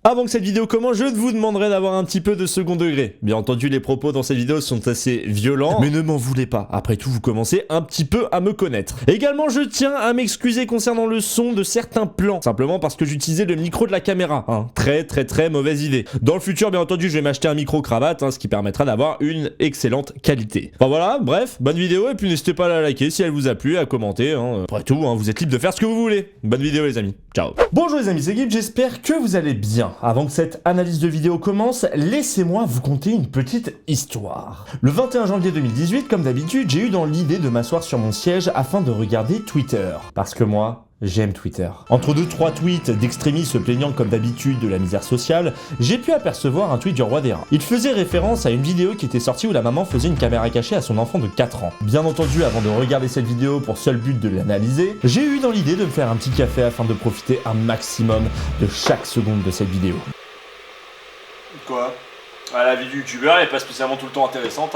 Avant que cette vidéo commence, je vous demanderai d'avoir un petit peu de second degré. Bien entendu, les propos dans cette vidéo sont assez violents, mais ne m'en voulez pas. Après tout, vous commencez un petit peu à me connaître. Également, je tiens à m'excuser concernant le son de certains plans, simplement parce que j'utilisais le micro de la caméra. Très mauvaise idée. Dans le futur, bien entendu, je vais m'acheter un micro cravate, ce qui permettra d'avoir une excellente qualité. Enfin voilà, bref, bonne vidéo, et puis n'hésitez pas à la liker si elle vous a plu, à commenter. Après tout, vous êtes libre de faire ce que vous voulez. Bonne vidéo les amis, ciao. Bonjour les amis, c'est Guib, j'espère que vous allez bien. Avant que cette analyse de vidéo commence, laissez-moi vous conter une petite histoire. Le 21 janvier 2018, comme d'habitude, j'ai eu dans l'idée de m'asseoir sur mon siège afin de regarder Twitter. Parce que moi, j'aime Twitter. Entre 2-3 tweets d'extrémistes se plaignant comme d'habitude de la misère sociale, j'ai pu apercevoir un tweet du roi des rats. Il faisait référence à une vidéo qui était sortie où la maman faisait une caméra cachée à son enfant de 4 ans. Bien entendu, avant de regarder cette vidéo pour seul but de l'analyser, j'ai eu dans l'idée de me faire un petit café afin de profiter un maximum de chaque seconde de cette vidéo. Quoi ? La vie du youtubeur elle est pas spécialement tout le temps intéressante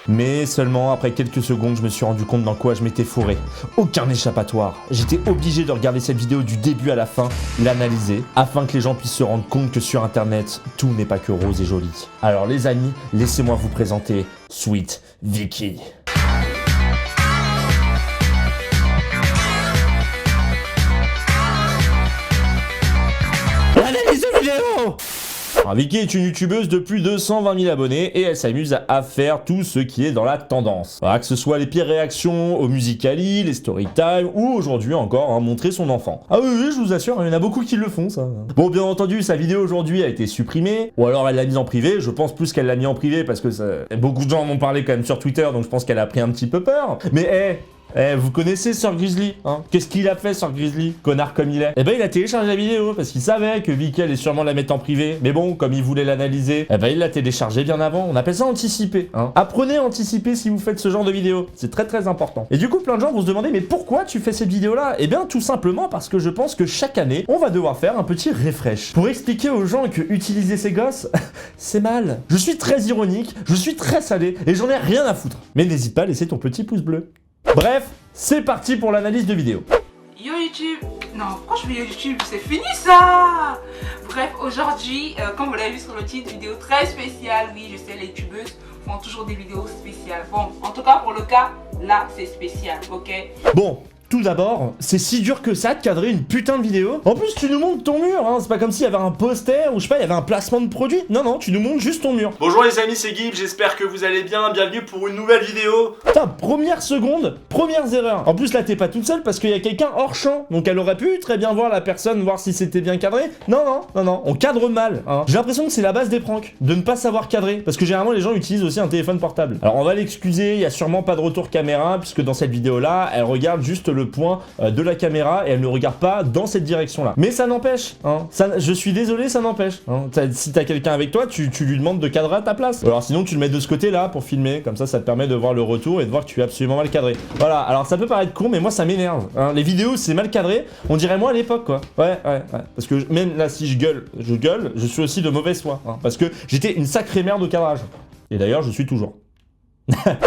Mais seulement après quelques secondes, je me suis rendu compte dans quoi je m'étais fourré. Aucun échappatoire. J'étais obligé de regarder cette vidéo du début à la fin, l'analyser, afin que les gens puissent se rendre compte que sur internet, tout n'est pas que rose et joli. Alors les amis, laissez-moi vous présenter Sweet Vicky. Analyse de vidéo! Alors, Vicky est une youtubeuse de plus de 120 000 abonnés et elle s'amuse à faire tout ce qui est dans la tendance. Voilà, que ce soit les pires réactions au Musical.ly, les storytime ou aujourd'hui encore montrer son enfant. Ah oui, je vous assure, il y en a beaucoup qui le font ça. Bon, bien entendu, sa vidéo aujourd'hui a été supprimée ou alors elle l'a mise en privé. Je pense plus qu'elle l'a mis en privé parce que beaucoup de gens m'ont parlé quand même sur Twitter, donc je pense qu'elle a pris un petit peu peur. Mais vous connaissez Sir Grizzly, Qu'est-ce qu'il a fait Sir Grizzly, connard comme il est? Eh ben il a téléchargé la vidéo parce qu'il savait que Vicky allait sûrement la mettre en privé. Mais bon, comme il voulait l'analyser, eh ben il l'a téléchargé bien avant. On appelle ça anticiper, Apprenez à anticiper si vous faites ce genre de vidéo. C'est très important. Et du coup, plein de gens vont se demander mais pourquoi tu fais cette vidéo là? Eh bien tout simplement parce que je pense que chaque année, on va devoir faire un petit refresh pour expliquer aux gens que utiliser ces gosses, c'est mal. Je suis très ironique, je suis très salé et j'en ai rien à foutre. Mais n'hésite pas à laisser ton petit pouce bleu. Bref, c'est parti pour l'analyse de vidéo. Yo YouTube. Non, pourquoi je fais YouTube? C'est fini ça. Bref, aujourd'hui, comme vous l'avez vu sur le titre, vidéo très spéciale. Oui, je sais, les youtubeuses font toujours des vidéos spéciales. Bon, en tout cas pour le cas, là c'est spécial, ok? Bon, tout d'abord, c'est si dur que ça de cadrer une putain de vidéo. En plus, tu nous montres ton mur, C'est pas comme s'il y avait un poster ou je sais pas, il y avait un placement de produit. Non, tu nous montres juste ton mur. Bonjour les amis, c'est Guib, j'espère que vous allez bien, bienvenue pour une nouvelle vidéo. Putain, première seconde, premières erreurs. En plus là, t'es pas toute seule parce qu'il y a quelqu'un hors champ. Donc elle aurait pu très bien voir la personne, voir si c'était bien cadré. Non, on cadre mal, J'ai l'impression que c'est la base des pranks, de ne pas savoir cadrer. Parce que généralement, les gens utilisent aussi un téléphone portable. Alors on va l'excuser, il y a sûrement pas de retour caméra, puisque dans cette vidéo-là, elle regarde juste le point de la caméra et elle ne regarde pas dans cette direction-là. Mais ça n'empêche, je suis désolé, ça n'empêche. Si t'as quelqu'un avec toi, tu lui demandes de cadrer à ta place. Alors sinon, tu le mets de ce côté-là pour filmer, comme ça te permet de voir le retour et de voir que tu es absolument mal cadré. Voilà, alors ça peut paraître con, mais moi ça m'énerve. Les vidéos, c'est mal cadré, on dirait moi à l'époque, quoi. Ouais. Parce que même là, si je gueule, je suis aussi de mauvaise foi, parce que j'étais une sacrée merde au cadrage. Et d'ailleurs, je suis toujours.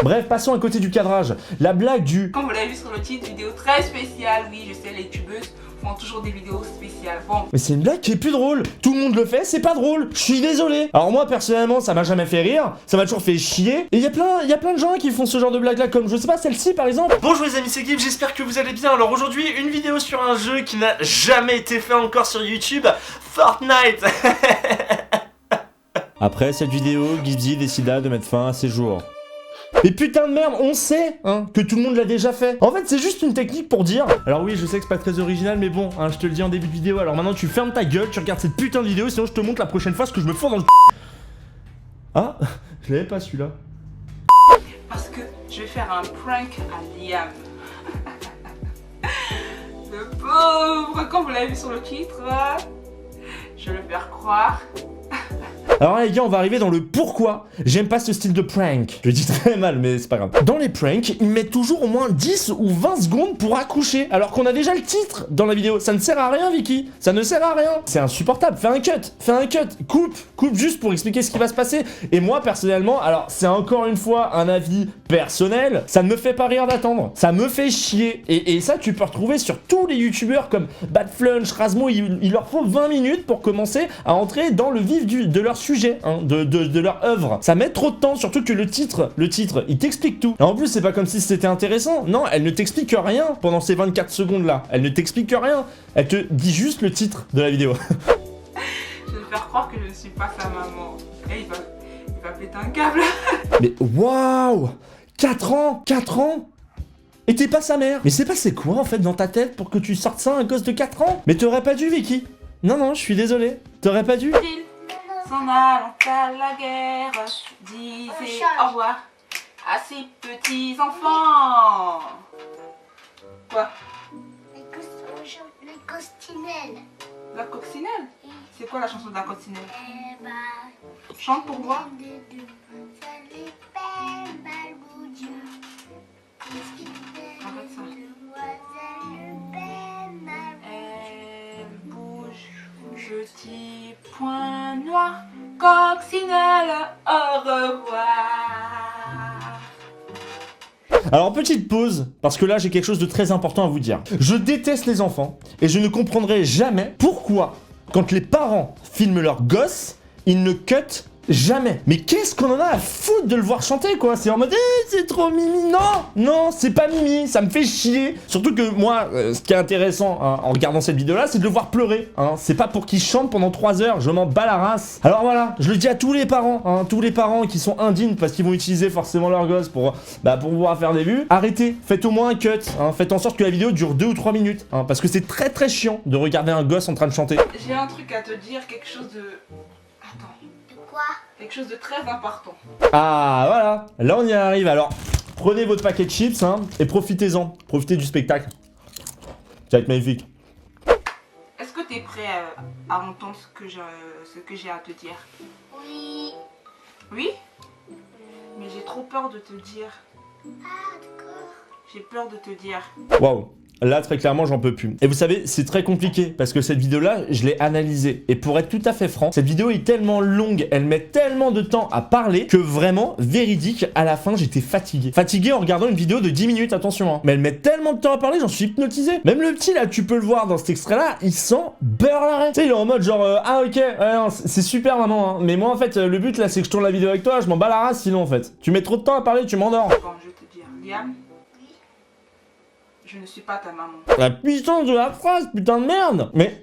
Bref, passons à côté du cadrage. La blague du... Comme vous l'avez vu sur le titre, vidéo très spéciale. Oui, je sais, les youtubeuses font toujours des vidéos spéciales. Bon. Mais c'est une blague qui est plus drôle. Tout le monde le fait, c'est pas drôle. Je suis désolé. Alors moi, personnellement, ça m'a jamais fait rire. Ça m'a toujours fait chier. Et il y a plein de gens qui font ce genre de blague-là, comme, je sais pas, celle-ci, par exemple. Bonjour les amis, c'est Guib, j'espère que vous allez bien. Alors aujourd'hui, une vidéo sur un jeu qui n'a jamais été fait encore sur YouTube, Fortnite. Après cette vidéo, Gibzy décida de mettre fin à ses jours. Mais putain de merde, on sait que tout le monde l'a déjà fait. En fait, c'est juste une technique pour dire... Alors oui, je sais que c'est pas très original, mais bon, je te le dis en début de vidéo. Alors maintenant, tu fermes ta gueule, tu regardes cette putain de vidéo, sinon je te montre la prochaine fois ce que je me fous dans le... Ah, je l'avais pas celui-là. Parce que je vais faire un prank à Liam. Le pauvre, comme vous l'avez vu sur le titre, je vais le faire croire... Alors les gars, on va arriver dans le pourquoi j'aime pas ce style de prank. Je le dis très mal, mais c'est pas grave. Dans les pranks, ils mettent toujours au moins 10 ou 20 secondes pour accoucher, alors qu'on a déjà le titre dans la vidéo. Ça ne sert à rien, Vicky. Ça ne sert à rien. C'est insupportable. Fais un cut. Coupe juste pour expliquer ce qui va se passer. Et moi, personnellement, alors c'est encore une fois un avis personnel, ça ne me fait pas rire d'attendre. Ça me fait chier. Et ça, tu peux retrouver sur tous les youtubeurs comme Badflunch, Razmo, il leur faut 20 minutes pour commencer à entrer dans le vif de leur sujet, hein, de leur œuvre. Ça met trop de temps, surtout que le titre, il t'explique tout. Et en plus, c'est pas comme si c'était intéressant. Non, elle ne t'explique rien pendant ces 24 secondes là. Elle ne t'explique rien. Elle te dit juste le titre de la vidéo. Je vais faire croire que je ne suis pas sa maman. Et il va péter un câble. Mais waouh, 4 ans. Et t'es pas sa mère. Mais c'est passé quoi en fait dans ta tête pour que tu sortes ça, un gosse de 4 ans? Mais t'aurais pas dû, Vicky. Non, je suis désolé. T'aurais pas dû. Il s'en allant à la guerre, disait au revoir à ses petits enfants. Quoi? Les costinelles. La coccinelle? C'est quoi la chanson de la coccinelle? Eh ben, Chante pour voir. ça lui fait mal au Dieu. Arrête ça. Demoiselle lui fait mal. Elle bouge, petit point noir, coccinelle, au revoir. Alors petite pause, parce que là j'ai quelque chose de très important à vous dire. Je déteste les enfants, et je ne comprendrai jamais pourquoi, quand les parents filment leurs gosses, ils ne cut jamais. Mais qu'est-ce qu'on en a à foutre de le voir chanter, quoi? C'est en mode c'est trop mimi. Non, c'est pas mimi, ça me fait chier. Surtout que moi, ce qui est intéressant hein, en regardant cette vidéo-là, c'est de le voir pleurer. Hein. C'est pas pour qu'il chante pendant 3 heures, je m'en bats la race. Alors voilà, je le dis à tous les parents, hein, tous les parents qui sont indignes parce qu'ils vont utiliser forcément leur gosse pour pouvoir faire des vues. Arrêtez, faites au moins un cut. Hein. Faites en sorte que la vidéo dure 2 ou 3 minutes. Hein, parce que c'est très très chiant de regarder un gosse en train de chanter. J'ai un truc à te dire, quelque chose de... Attends. Quoi? Quelque chose de très important. Ah voilà, là on y arrive. Alors prenez votre paquet de chips hein, et profitez-en, profitez du spectacle. Ça va être magnifique. Est-ce que tu es prêt à entendre ce que j'ai à te dire? Oui. Oui? Mais j'ai trop peur de te dire. Ah, d'accord. J'ai peur de te dire. Waouh. Là, très clairement, j'en peux plus. Et vous savez, c'est très compliqué parce que cette vidéo-là, je l'ai analysée. Et pour être tout à fait franc, cette vidéo est tellement longue, elle met tellement de temps à parler que vraiment, véridique, à la fin, j'étais fatigué. Fatigué en regardant une vidéo de 10 minutes, attention. Hein. Mais elle met tellement de temps à parler, j'en suis hypnotisé. Même le petit, là, tu peux le voir dans cet extrait-là, il s'en beurre l'arrêt. Tu sais, il est en mode genre, ah ok, ouais, c'est super, maman. Hein. Mais moi, en fait, le but, là, c'est que je tourne la vidéo avec toi, je m'en bats la race sinon, en fait. Tu mets trop de temps à parler, tu m'endors. Bon, je vais te dire. Liam, je ne suis pas ta maman. La puissance de la phrase, putain de merde. Mais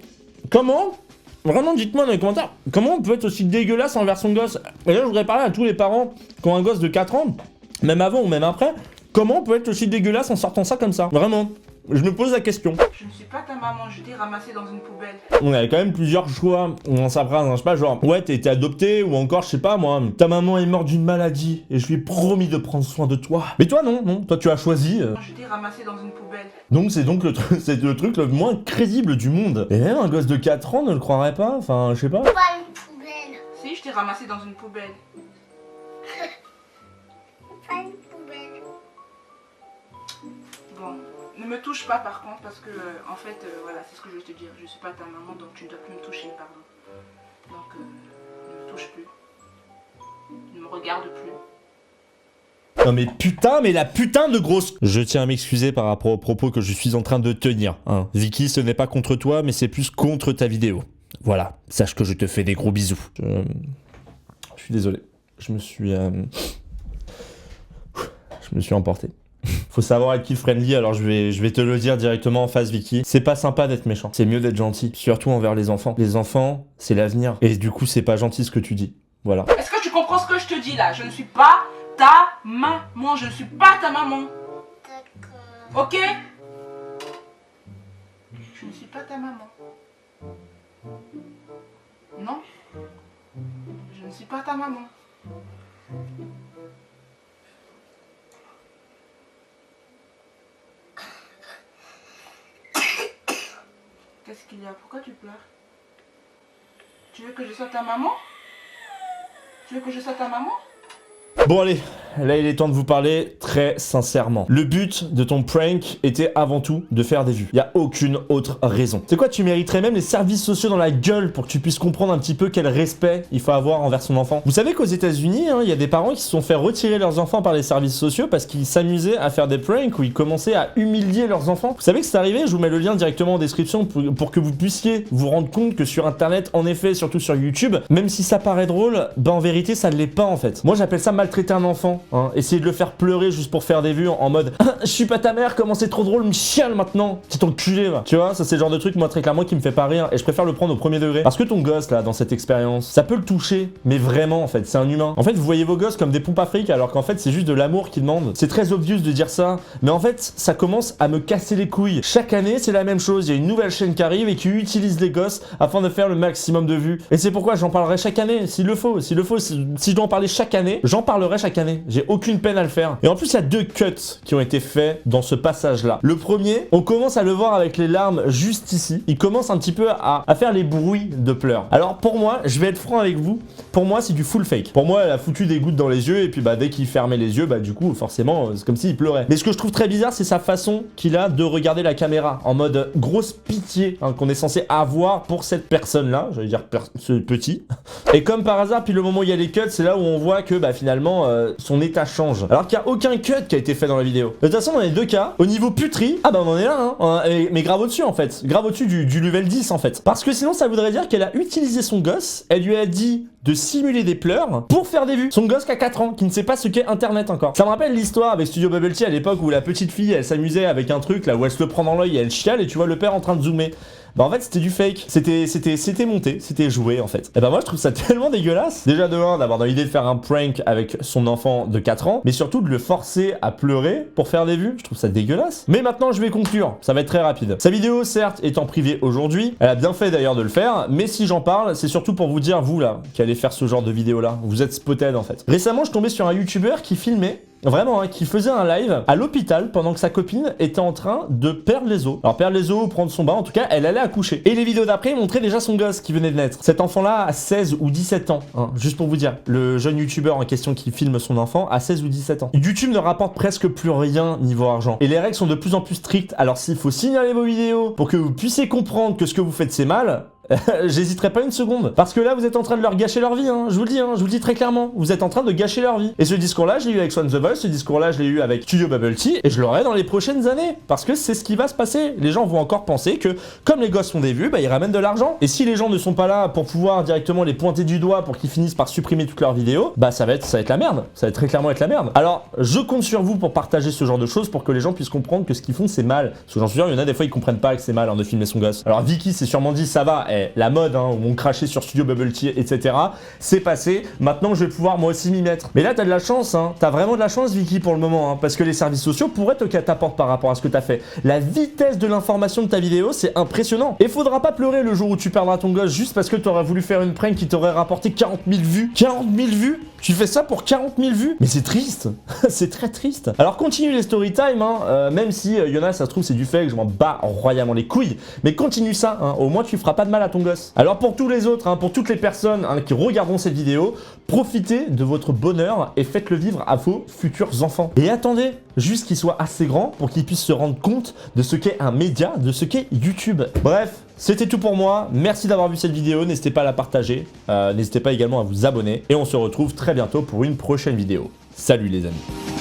comment? Vraiment, dites-moi dans les commentaires, comment on peut être aussi dégueulasse envers son gosse? Et là, je voudrais parler à tous les parents qui ont un gosse de 4 ans, même avant ou même après, comment on peut être aussi dégueulasse en sortant ça comme ça? Vraiment, je me pose la question. Je ne suis pas ta maman, je t'ai ramassé dans une poubelle. On avait quand même plusieurs choix dans sa phrase, hein, je sais pas, genre, ouais, t'as été adopté, ou encore, je sais pas, moi, ta maman est morte d'une maladie, et je lui ai promis de prendre soin de toi. Mais toi, non, toi, tu as choisi... Je t'ai ramassé dans une poubelle. Donc c'est donc c'est le truc le moins crédible du monde. Et même un gosse de 4 ans ne le croirait pas, enfin je sais pas. Pas une poubelle. Si, je t'ai ramassé dans une poubelle. Pas une poubelle. Bon, ne me touche pas par contre parce que en fait, voilà, c'est ce que je veux te dire. Je suis pas ta maman donc tu ne dois plus me toucher, pardon. Donc, ne me touche plus. Ne me regarde plus. Non mais putain, mais la putain de grosse... Je tiens à m'excuser par rapport aux propos que je suis en train de tenir. Hein. Vicky, ce n'est pas contre toi, mais c'est plus contre ta vidéo. Voilà, sache que je te fais des gros bisous. Je suis désolé. Je me suis emporté. Faut savoir être kill-friendly, alors je vais te le dire directement en face, Vicky. C'est pas sympa d'être méchant, c'est mieux d'être gentil, surtout envers les enfants. Les enfants, c'est l'avenir. Et du coup, c'est pas gentil ce que tu dis. Voilà. Est-ce que tu comprends ce que je te dis là? Je ne suis pas ta maman, je ne suis pas ta maman. D'accord. Ok? Je ne suis pas ta maman. Non? Je ne suis pas ta maman. Qu'est-ce qu'il y a? Pourquoi tu pleures? Tu veux que je sois ta maman? Tu veux que je sois ta maman? Bon allez, là il est temps de vous parler très sincèrement. Le but de ton prank était avant tout de faire des vues. Il n'y a aucune autre raison. C'est quoi, tu mériterais même les services sociaux dans la gueule pour que tu puisses comprendre un petit peu quel respect il faut avoir envers son enfant. Vous savez qu'aux États-Unis, il y a des parents qui se sont fait retirer leurs enfants par les services sociaux parce qu'ils s'amusaient à faire des pranks où ils commençaient à humilier leurs enfants. Vous savez que c'est arrivé, je vous mets le lien directement en description pour que vous puissiez vous rendre compte que sur internet, en effet, surtout sur YouTube, même si ça paraît drôle, bah en vérité ça ne l'est pas en fait. Moi j'appelle ça maltraiter un enfant, hein. Essayer de le faire pleurer juste pour faire des vues en mode je suis pas ta mère, comment c'est trop drôle, me chiale maintenant, petit enculé va. Tu vois, ça c'est le genre de truc moi très clairement qui me fait pas rire et je préfère le prendre au premier degré. Parce que ton gosse là dans cette expérience, ça peut le toucher, mais vraiment en fait, c'est un humain. En fait vous voyez vos gosses comme des pompes à fric alors qu'en fait c'est juste de l'amour qu'ils demandent. C'est très obvious de dire ça, mais en fait ça commence à me casser les couilles. Chaque année c'est la même chose, il y a une nouvelle chaîne qui arrive et qui utilise les gosses afin de faire le maximum de vues. Et c'est pourquoi j'en parlerai chaque année, s'il le faut, si je dois en parler chaque année, j'en parlerai chaque année. J'ai aucune peine à le faire. Et en plus, il y a 2 cuts qui ont été faits dans ce passage-là. Le premier, on commence à le voir avec les larmes juste ici. Il commence un petit peu à faire les bruits de pleurs. Alors pour moi, je vais être franc avec vous, pour moi c'est du full fake. Pour moi, elle a foutu des gouttes dans les yeux et puis bah dès qu'il fermait les yeux, bah du coup forcément c'est comme s'il pleurait. Mais ce que je trouve très bizarre, c'est sa façon qu'il a de regarder la caméra en mode grosse pitié qu'on est censé avoir pour cette personne-là, j'allais dire ce petit. Et comme par hasard, puis le moment où il y a les cuts, c'est là où on voit que bah finalement son état change. Alors qu'il n'y a aucun cut qui a été fait dans la vidéo. De toute façon, dans les 2 cas, au niveau puterie, ah bah on en est là, hein, mais grave au-dessus en fait. Grave au-dessus du level 10 en fait. Parce que sinon, ça voudrait dire qu'elle a utilisé son gosse, elle lui a dit de simuler des pleurs pour faire des vues. Son gosse qui a 4 ans, qui ne sait pas ce qu'est internet encore. Ça me rappelle l'histoire avec Studio Bubble Tea à l'époque où la petite fille, elle s'amusait avec un truc là où elle se le prend dans l'œil et elle chiale et tu vois le père en train de zoomer. Bah en fait c'était du fake, c'était monté, c'était joué en fait. Et bah moi je trouve ça tellement dégueulasse. Déjà de 1 d'avoir dans l'idée de faire un prank avec son enfant de 4 ans, mais surtout de le forcer à pleurer pour faire des vues, je trouve ça dégueulasse. Mais maintenant je vais conclure, ça va être très rapide. Sa vidéo certes est en privé aujourd'hui, elle a bien fait d'ailleurs de le faire, mais si j'en parle, c'est surtout pour vous dire vous là, qui allez faire ce genre de vidéo là, vous êtes spotted en fait. Récemment je tombais sur un youtubeur qui filmait vraiment, qui faisait un live à l'hôpital pendant que sa copine était en train de perdre les os. Alors perdre les os, prendre son bain, en tout cas, elle allait accoucher. Et les vidéos d'après montraient déjà son gosse qui venait de naître. Cet enfant-là a 16 ou 17 ans, juste pour vous dire. Le jeune youtubeur en question qui filme son enfant a 16 ou 17 ans. YouTube ne rapporte presque plus rien niveau argent. Et les règles sont de plus en plus strictes. Alors s'il faut signaler vos vidéos pour que vous puissiez comprendre que ce que vous faites c'est mal, j'hésiterai pas une seconde. Parce que là, vous êtes en train de leur gâcher leur vie, je vous le dis très clairement. Vous êtes en train de gâcher leur vie. Et ce discours-là, je l'ai eu avec Swan the Voice, ce discours-là, je l'ai eu avec Studio Bubble Tea, et je l'aurai dans les prochaines années. Parce que c'est ce qui va se passer. Les gens vont encore penser que, comme les gosses font des vues, bah ils ramènent de l'argent. Et si les gens ne sont pas là pour pouvoir directement les pointer du doigt pour qu'ils finissent par supprimer toutes leurs vidéos, bah ça va être la merde. Ça va très clairement être la merde. Alors, je compte sur vous pour partager ce genre de choses pour que les gens puissent comprendre que ce qu'ils font, c'est mal. Parce que j'en suis sûr, il y en a des fois, ils comprennent pas que c'est mal de filmer son gosse. Alors, Vicky s'est sûrement dit, ça va, la mode, on crachait sur Studio Bubble Tea, etc. C'est passé, maintenant je vais pouvoir moi aussi m'y mettre. Mais là t'as de la chance, t'as vraiment de la chance Vicky pour le moment, parce que les services sociaux pourraient te catapulter par rapport à ce que t'as fait. La vitesse de l'information de ta vidéo, c'est impressionnant. Et faudra pas pleurer le jour où tu perdras ton gosse juste parce que t'aurais voulu faire une prank qui t'aurait rapporté 40 000 vues. 40 000 vues? Tu fais ça pour 40 000 vues? Mais c'est triste. C'est très triste. Alors continue les story time, même si Yona, ça se trouve c'est du fake, je m'en bats royalement les couilles. Mais continue ça, au moins tu feras pas de mal à ton gosse. Alors pour tous les autres, pour toutes les personnes qui regarderont cette vidéo, profitez de votre bonheur et faites-le vivre à vos futurs enfants. Et attendez juste qu'ils soient assez grands pour qu'ils puissent se rendre compte de ce qu'est un média, de ce qu'est YouTube. Bref, c'était tout pour moi. Merci d'avoir vu cette vidéo. N'hésitez pas à la partager. N'hésitez pas également à vous abonner. Et on se retrouve très bientôt pour une prochaine vidéo. Salut les amis.